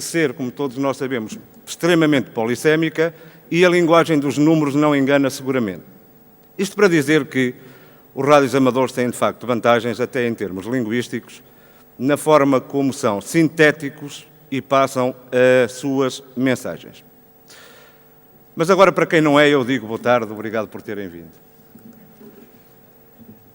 ser, como todos nós sabemos, extremamente polissémica e a linguagem dos números não engana seguramente. Isto para dizer que os rádios amadores têm, de facto, vantagens, até em termos linguísticos, na forma como são sintéticos e passam as suas mensagens. Mas agora, para quem não é, eu digo boa tarde, obrigado por terem vindo.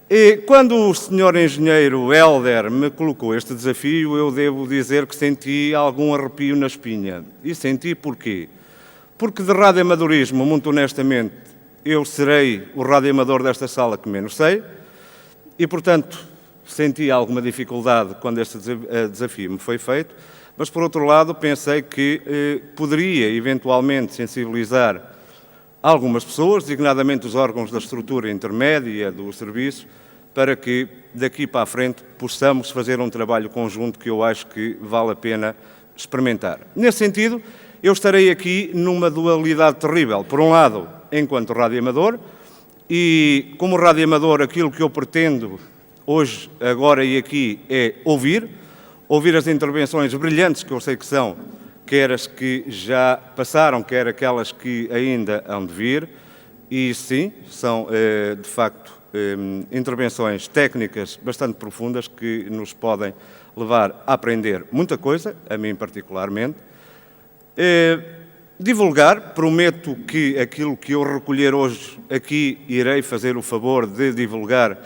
E quando o Sr. Engenheiro Hélder me colocou este desafio, eu devo dizer que senti algum arrepio na espinha. E senti porquê? Porque de radioamadorismo, muito honestamente, eu serei o radioamador desta sala que menos sei e, portanto, senti alguma dificuldade quando este desafio me foi feito, mas, por outro lado, pensei que poderia, eventualmente, sensibilizar algumas pessoas, designadamente os órgãos da estrutura intermédia do serviço, para que, daqui para a frente, possamos fazer um trabalho conjunto que eu acho que vale a pena experimentar. Nesse sentido, eu estarei aqui numa dualidade terrível. Por um lado, enquanto radioamador, e como radioamador, aquilo que eu pretendo hoje, agora e aqui, é ouvir as intervenções brilhantes que eu sei que são, quer as que já passaram, quer aquelas que ainda hão de vir, e sim, são, de facto, intervenções técnicas bastante profundas que nos podem levar a aprender muita coisa, a mim particularmente. Divulgar, prometo que aquilo que eu recolher hoje aqui irei fazer o favor de divulgar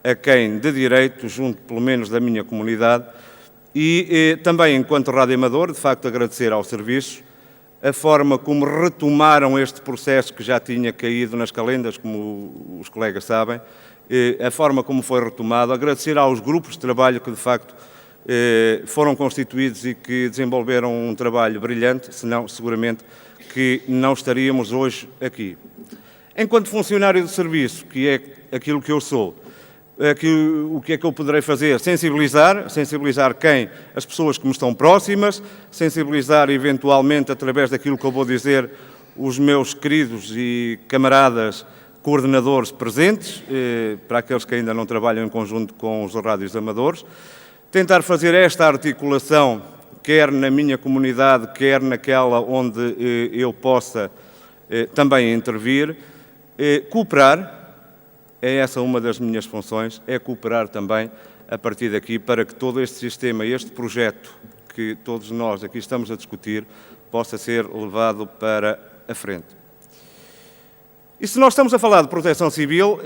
a quem de direito, junto pelo menos da minha comunidade, e também enquanto radioamador, de facto agradecer ao serviço a forma como retomaram este processo que já tinha caído nas calendas, como os colegas sabem, a forma como foi retomado, agradecer aos grupos de trabalho que de facto foram constituídos e que desenvolveram um trabalho brilhante, senão seguramente que não estaríamos hoje aqui. Enquanto funcionário de serviço, que é aquilo que eu sou, o que é que eu poderei fazer? Sensibilizar quem? As pessoas que me estão próximas, sensibilizar eventualmente através daquilo que eu vou dizer os meus queridos e camaradas coordenadores presentes, para aqueles que ainda não trabalham em conjunto com os rádios amadores, tentar fazer esta articulação, quer na minha comunidade, quer naquela onde eu possa também intervir, cooperar. É essa uma das minhas funções, é cooperar também a partir daqui para que todo este sistema, este projeto que todos nós aqui estamos a discutir, possa ser levado para a frente. E se nós estamos a falar de proteção civil,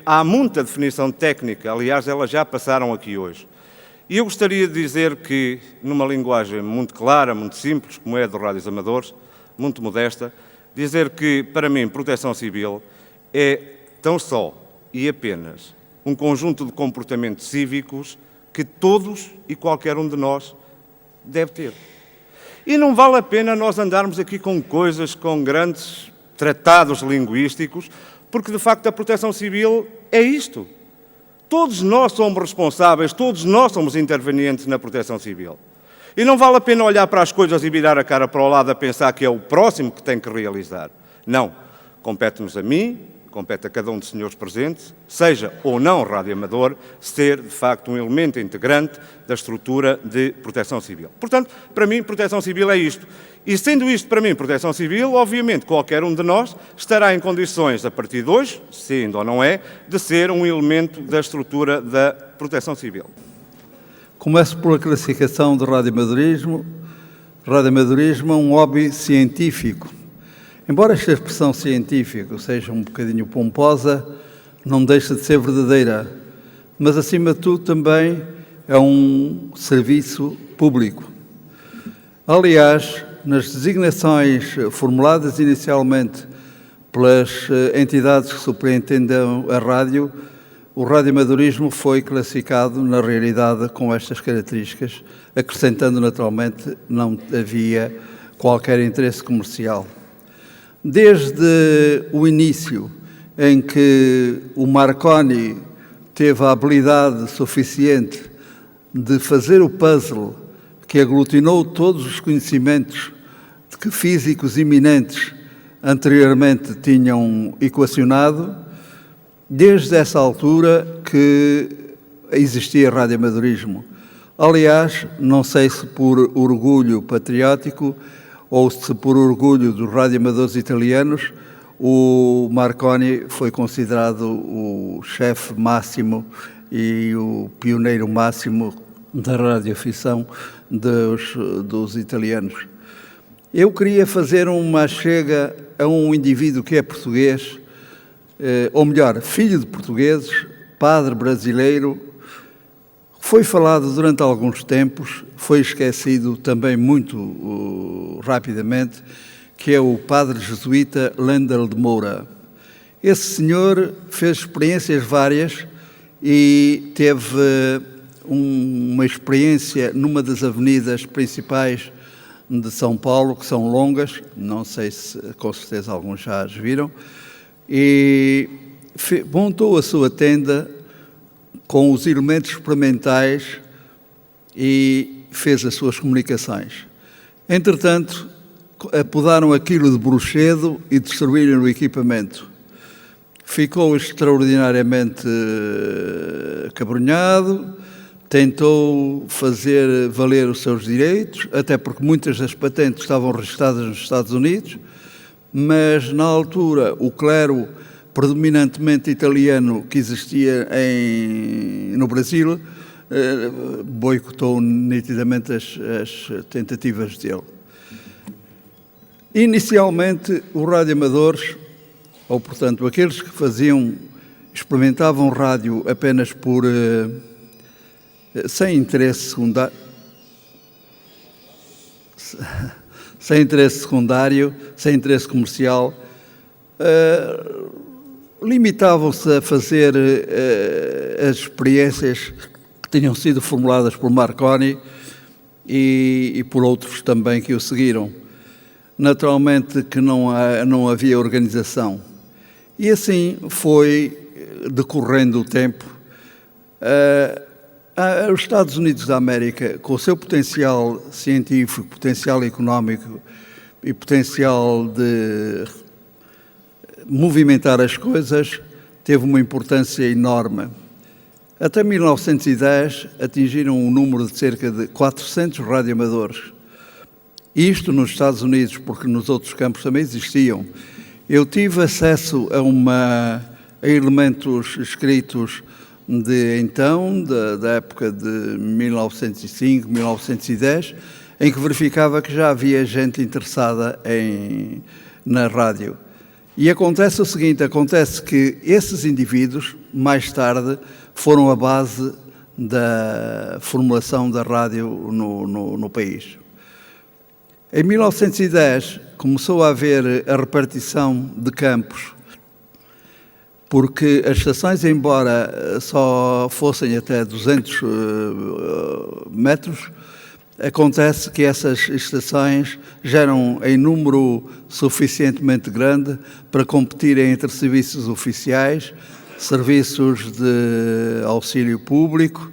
há muita definição técnica, aliás, elas já passaram aqui hoje. E eu gostaria de dizer que, numa linguagem muito clara, muito simples, como é a dos rádios amadores, muito modesta, dizer que, para mim, proteção civil é tão só e apenas um conjunto de comportamentos cívicos que todos e qualquer um de nós deve ter. E não vale a pena nós andarmos aqui com coisas, com grandes tratados linguísticos, porque de facto a proteção civil é isto. Todos nós somos responsáveis, todos nós somos intervenientes na proteção civil. E não vale a pena olhar para as coisas e virar a cara para o lado a pensar que é o próximo que tem que realizar. Não. Compete-nos a mim, compete a cada um dos senhores presentes, seja ou não radioamador, ser, de facto, um elemento integrante da estrutura de proteção civil. Portanto, para mim, proteção civil é isto. E, sendo isto, para mim, proteção civil, obviamente, qualquer um de nós estará em condições, a partir de hoje, se ainda ou não é, de ser um elemento da estrutura da proteção civil. Começo pela classificação de radioamadorismo. Radioamadorismo é um hobby científico. Embora esta expressão científica seja um bocadinho pomposa, não deixa de ser verdadeira, mas, acima de tudo, também é um serviço público. Aliás, nas designações formuladas inicialmente pelas entidades que superintendem a rádio, o radioamadorismo foi classificado, na realidade, com estas características, acrescentando, naturalmente, não havia qualquer interesse comercial. Desde o início, em que o Marconi teve a habilidade suficiente de fazer o puzzle que aglutinou todos os conhecimentos de que físicos eminentes anteriormente tinham equacionado, desde essa altura que existia radioamadorismo. Aliás, não sei se por orgulho patriótico ou se por orgulho dos radioamadores italianos, o Marconi foi considerado o chefe máximo e o pioneiro máximo da radioficção dos italianos. Eu queria fazer uma chega a um indivíduo que é português, ou melhor, filho de portugueses, padre brasileiro, foi falado durante alguns tempos, foi esquecido também muito rapidamente, que é o padre jesuíta Lendel de Moura. Esse senhor fez experiências várias e teve uma experiência numa das avenidas principais de São Paulo, que são longas, não sei se com certeza alguns já as viram, e montou a sua tenda com os elementos experimentais e fez as suas comunicações. Entretanto, apodaram aquilo de bruxedo e destruíram o equipamento. Ficou extraordinariamente acabrunhado, tentou fazer valer os seus direitos, até porque muitas das patentes estavam registradas nos Estados Unidos, mas na altura o clero predominantemente italiano que existia no Brasil boicotou nitidamente as tentativas dele. Inicialmente, os radioamadores, ou portanto aqueles que experimentavam rádio apenas sem interesse secundário, sem interesse comercial, limitavam-se a fazer as experiências que tinham sido formuladas por Marconi e por outros também que o seguiram. Naturalmente que não havia organização. E assim foi decorrendo o tempo. Os Estados Unidos da América, com o seu potencial científico, potencial económico e potencial de movimentar as coisas, teve uma importância enorme. Até 1910 atingiram um número de cerca de 400 radioamadores. Isto nos Estados Unidos, porque nos outros campos também existiam. Eu tive acesso a elementos escritos da época de 1905, 1910, em que verificava que já havia gente interessada na rádio. E acontece o seguinte, acontece que esses indivíduos, mais tarde, foram a base da formulação da rádio no país. Em 1910 começou a haver a repartição de campos, porque as estações, embora só fossem até 200 metros, acontece que essas estações já eram em número suficientemente grande para competirem entre serviços oficiais, serviços de auxílio público,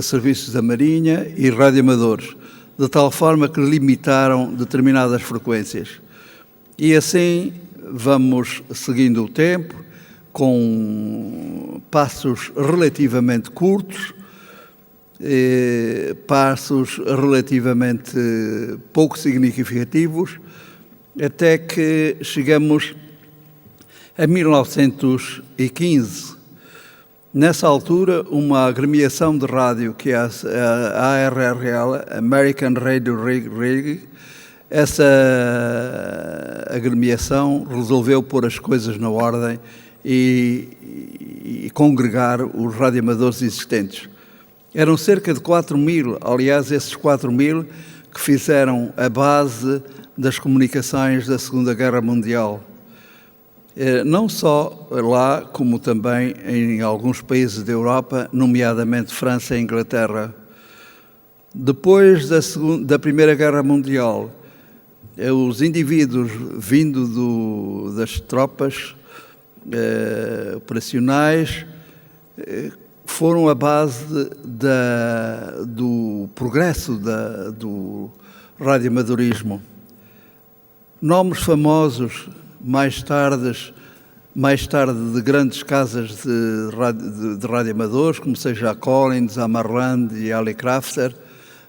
serviços da Marinha e radioamadores, de tal forma que limitaram determinadas frequências. E assim vamos seguindo o tempo, com passos relativamente curtos, passos relativamente pouco significativos, até que chegamos a 1915. Nessa altura, uma agremiação de rádio, que é a ARRL, American Radio Rig, essa agremiação resolveu pôr as coisas na ordem e congregar os radioamadores existentes. Eram cerca de 4.000, aliás, esses 4.000 que fizeram a base das comunicações da Segunda Guerra Mundial. Não só lá, como também em alguns países da Europa, nomeadamente França e Inglaterra. Depois da Primeira Guerra Mundial, os indivíduos vindo das tropas operacionais foram a base do progresso do radioamadorismo. Nomes famosos mais tarde mais tarde de grandes casas de radioamadores, como seja a Collins, a Marland e a Ali Crafter,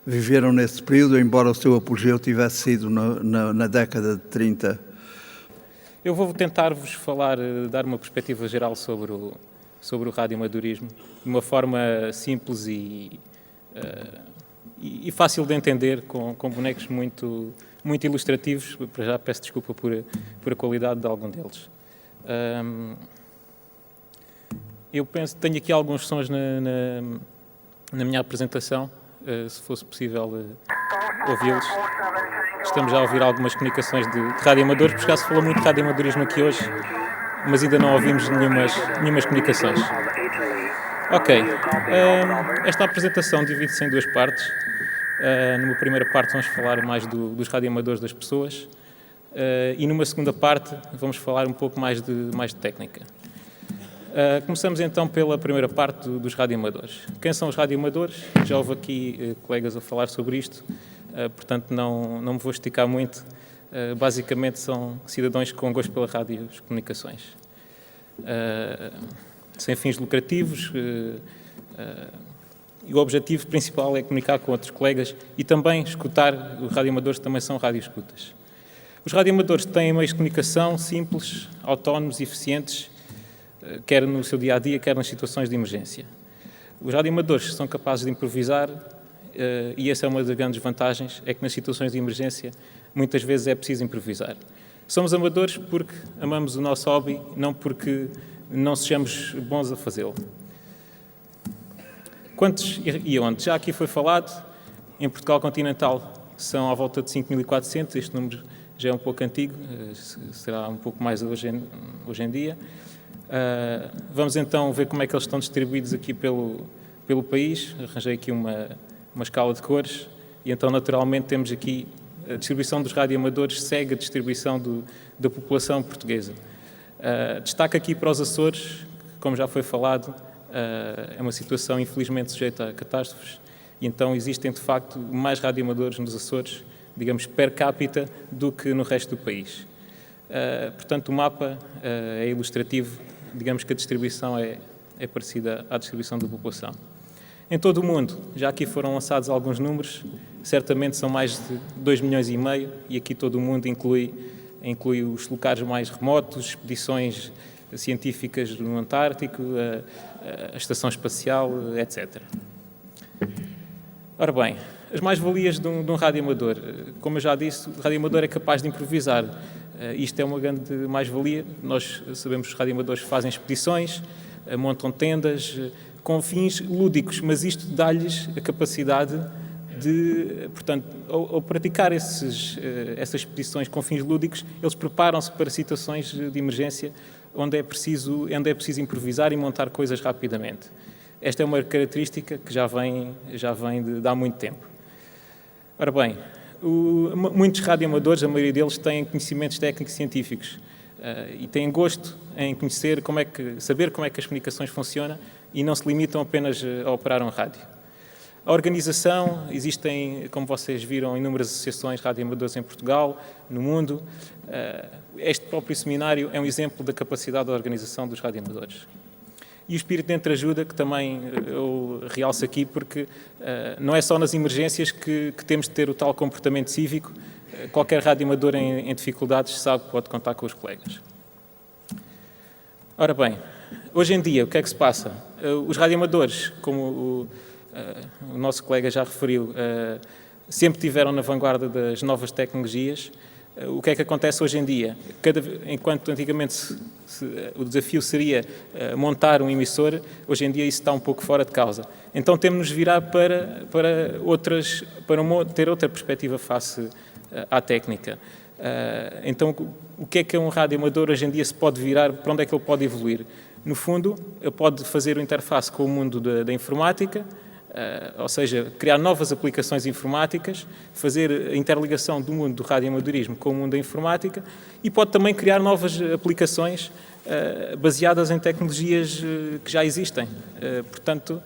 viveram nesse período, embora o seu apogeu tivesse sido na década de 30. Eu vou tentar-vos falar, dar uma perspectiva geral sobre o radioamadorismo, de uma forma simples e fácil de entender, com bonecos muito ilustrativos. Para já peço desculpa por a qualidade de algum deles. Eu penso que tenho aqui alguns sons na minha apresentação, se fosse possível ouvi-los. Estamos já a ouvir algumas comunicações de radioamadores, porque já se falou muito de radioamadorismo aqui hoje, mas ainda não ouvimos nenhumas comunicações. Ok, esta apresentação divide-se em duas partes. Numa primeira parte vamos falar mais dos radioamadores das pessoas e numa segunda parte vamos falar um pouco mais de técnica. Começamos então pela primeira parte dos radioamadores. Quem são os radioamadores? Já houve aqui colegas a falar sobre isto, portanto não me vou esticar muito. Basicamente são cidadãos com gosto pela rádio e as comunicações. Sem fins lucrativos, e o objetivo principal é comunicar com outros colegas e também escutar. Os radioamadores também são radioescutas. Os radioamadores têm meios de comunicação simples, autónomos e eficientes, quer no seu dia-a-dia, quer nas situações de emergência. Os radioamadores são capazes de improvisar e essa é uma das grandes vantagens, é que nas situações de emergência muitas vezes é preciso improvisar. Somos amadores porque amamos o nosso hobby, não porque não sejamos bons a fazê-lo. Quantos e onde? Já aqui foi falado, em Portugal continental são à volta de 5.400, este número já é um pouco antigo, será um pouco mais hoje em dia. Vamos então ver como é que eles estão distribuídos aqui pelo país. Arranjei aqui uma escala de cores e então naturalmente temos aqui a distribuição dos radioamadores segue a distribuição da população portuguesa. Destaque aqui para os Açores, que, como já foi falado, é uma situação infelizmente sujeita a catástrofes e então existem de facto mais radioamadores nos Açores, digamos per capita, do que no resto do país. Portanto, o mapa é ilustrativo, digamos que a distribuição é parecida à distribuição da população. Em todo o mundo, já aqui foram lançados alguns números, certamente são mais de 2,5 milhões e aqui todo o mundo inclui os locais mais remotos, expedições científicas no Antártico, a Estação Espacial, etc. Ora bem, as mais-valias de um radioamador. Como eu já disse, o radioamador é capaz de improvisar. Isto é uma grande mais-valia. Nós sabemos que os radioamadores fazem expedições, montam tendas, com fins lúdicos, mas isto dá-lhes a capacidade de, portanto, ao praticar essas expedições com fins lúdicos, eles preparam-se para situações de emergência onde é preciso improvisar e montar coisas rapidamente. Esta é uma característica que já vem de há muito tempo. Ora bem, muitos radioamadores, a maioria deles, têm conhecimentos técnicos e científicos e têm gosto em saber como é que as comunicações funcionam e não se limitam apenas a operar um rádio. A organização, existem, como vocês viram, inúmeras associações de radioamadores em Portugal, no mundo. Este próprio seminário é um exemplo da capacidade da organização dos radioamadores. E o espírito de entreajuda, que também eu realço aqui, porque não é só nas emergências que temos de ter o tal comportamento cívico. Qualquer radioamador em dificuldades sabe que pode contar com os colegas. Ora bem, hoje em dia, o que é que se passa? Os radioamadores, como o nosso colega já referiu, sempre estiveram na vanguarda das novas tecnologias. O que é que acontece hoje em dia? Enquanto antigamente o desafio seria montar um emissor, hoje em dia isso está um pouco fora de causa. Então temos de nos virar para ter outra perspectiva face à técnica. Então o que é um radioamador hoje em dia se pode virar, para onde é que ele pode evoluir? No fundo, ele pode fazer uma interface com o mundo da informática, ou seja, criar novas aplicações informáticas, fazer a interligação do mundo do radioamadorismo com o mundo da informática e pode também criar novas aplicações baseadas em tecnologias que já existem. Portanto,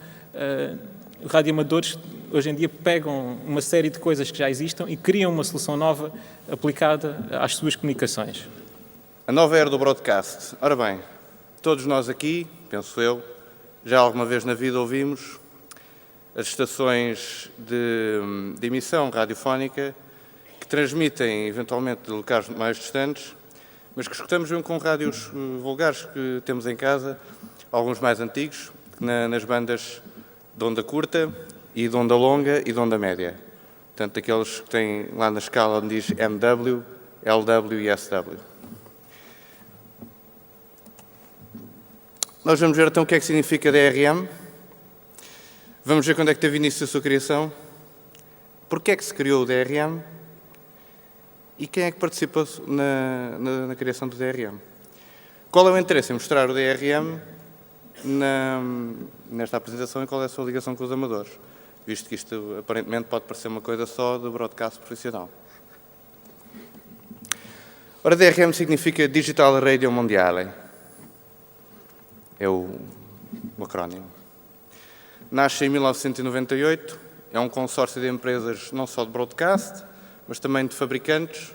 os radioamadores hoje em dia pegam uma série de coisas que já existem e criam uma solução nova aplicada às suas comunicações. A nova era do broadcast. Ora bem, todos nós aqui, penso eu, já alguma vez na vida ouvimos as estações de emissão radiofónica que transmitem, eventualmente, de locais mais distantes, mas que escutamos mesmo com rádios vulgares que temos em casa, alguns mais antigos, nas bandas de onda curta e de onda longa e de onda média. Portanto, aqueles que têm lá na escala onde diz MW, LW e SW. Nós vamos ver então o que é que significa DRM. Vamos ver quando é que teve início a sua criação. Porquê é que se criou o DRM? E quem é que participou na criação do DRM? Qual é o interesse em mostrar o DRM nesta apresentação e qual é a sua ligação com os amadores? Visto que isto aparentemente pode parecer uma coisa só de broadcast profissional. Ora, DRM significa Digital Radio Mondiale. É o acrónimo. Nasce em 1998, é um consórcio de empresas não só de broadcast, mas também de fabricantes,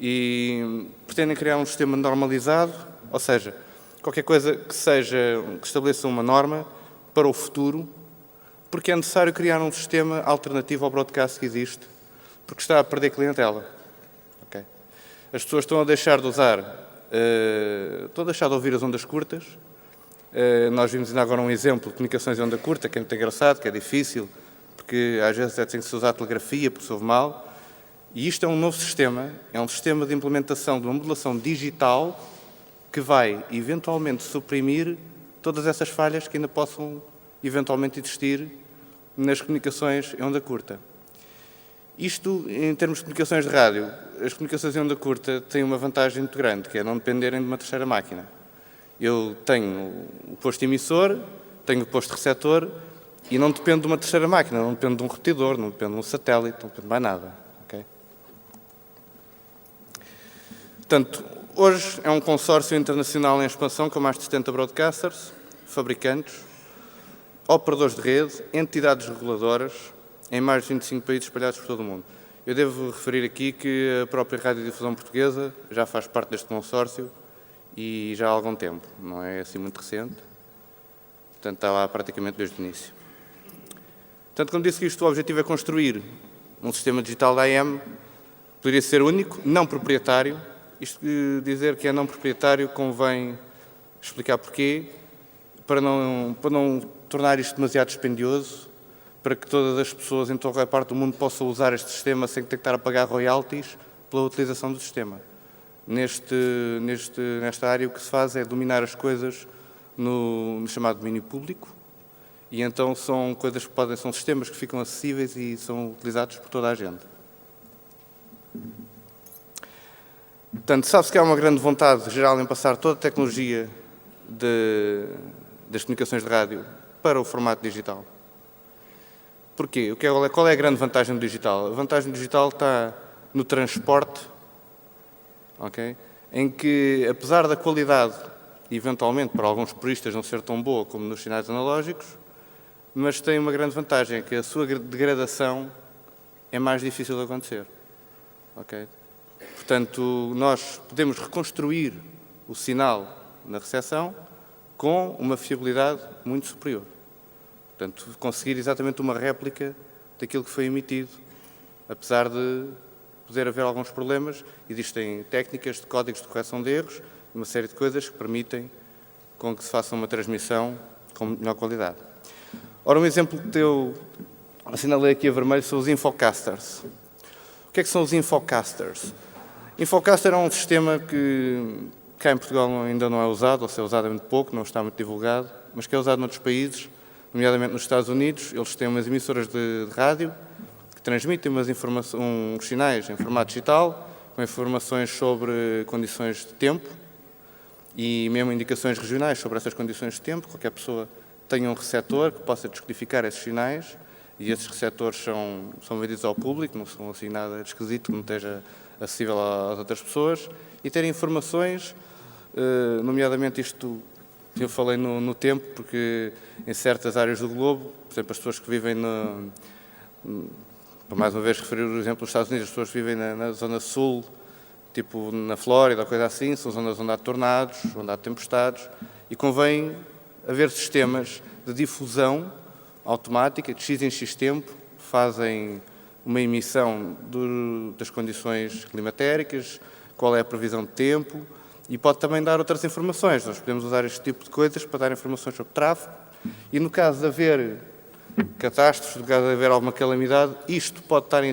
e pretendem criar um sistema normalizado, ou seja, qualquer coisa que estabeleça uma norma para o futuro, porque é necessário criar um sistema alternativo ao broadcast que existe, porque está a perder clientela. Okay? As pessoas estão a deixar de ouvir as ondas curtas. Nós vimos ainda agora um exemplo de comunicações em onda curta, que é muito engraçado, que é difícil, porque às vezes tem que se usar telegrafia, porque se ouve mal. E isto é um novo sistema, é um sistema de implementação de uma modulação digital que vai, eventualmente, suprimir todas essas falhas que ainda possam, eventualmente, existir nas comunicações em onda curta. Isto, em termos de comunicações de rádio, as comunicações em onda curta têm uma vantagem muito grande, que é não dependerem de uma terceira máquina. Eu tenho o posto emissor, tenho o posto receptor e não dependo de uma terceira máquina, não dependo de um repetidor, não dependo de um satélite, não dependo de mais nada. Okay? Portanto, hoje é um consórcio internacional em expansão com mais de 70 broadcasters, fabricantes, operadores de rede, entidades reguladoras, em mais de 25 países espalhados por todo o mundo. Eu devo referir aqui que a própria Radiodifusão Portuguesa já faz parte deste consórcio e já há algum tempo, não é assim muito recente. Portanto, está lá praticamente desde o início. Portanto, como disse que o objetivo é construir um sistema digital da AM, poderia ser único, não proprietário. Isto de dizer que é não proprietário convém explicar porquê, para não tornar isto demasiado dispendioso, para que todas as pessoas em toda a parte do mundo possam usar este sistema sem ter que estar a pagar royalties pela utilização do sistema. Nesta área o que se faz é dominar as coisas no chamado domínio público, e então são coisas que são sistemas que ficam acessíveis e são utilizados por toda a gente. Portanto, sabe-se que há uma grande vontade geral em passar toda a tecnologia das comunicações de rádio para o formato digital. Porquê? Qual é a grande vantagem do digital? A vantagem do digital está no transporte, okay? Em que, apesar da qualidade, eventualmente para alguns puristas não ser tão boa como nos sinais analógicos, mas tem uma grande vantagem, é que a sua degradação é mais difícil de acontecer. Okay? Portanto, nós podemos reconstruir o sinal na recepção com uma fiabilidade muito superior. Portanto, conseguir exatamente uma réplica daquilo que foi emitido, apesar de poder haver alguns problemas. Existem técnicas de códigos de correção de erros, uma série de coisas que permitem com que se faça uma transmissão com melhor qualidade. Ora, um exemplo que eu assinalei aqui a vermelho são os infocasters. O que é que são os infocasters? Infocaster é um sistema que cá em Portugal ainda não é usado, ou se é usado muito pouco, não está muito divulgado, mas que é usado noutros países, nomeadamente nos Estados Unidos. Eles têm umas emissoras de rádio que transmitem uns sinais em formato digital, com informações sobre condições de tempo e mesmo indicações regionais sobre essas condições de tempo. Qualquer pessoa tenha um receptor que possa descodificar esses sinais, e esses receptores são vendidos ao público, não são assim nada de esquisito que não esteja acessível às outras pessoas, e terem informações, nomeadamente isto eu falei no tempo, porque em certas áreas do globo, por exemplo, as pessoas que vivem para mais uma vez referir o exemplo dos Estados Unidos, as pessoas que vivem na zona sul tipo na Flórida ou coisa assim, são zonas onde há tornados, onde há tempestades, e convém haver sistemas de difusão automática, de X em X tempo, fazem uma emissão das condições climatéricas, qual é a previsão de tempo, e pode também dar outras informações. Nós podemos usar este tipo de coisas para dar informações sobre tráfego, e no caso de haver catástrofes, no caso de haver alguma calamidade, isto pode estar em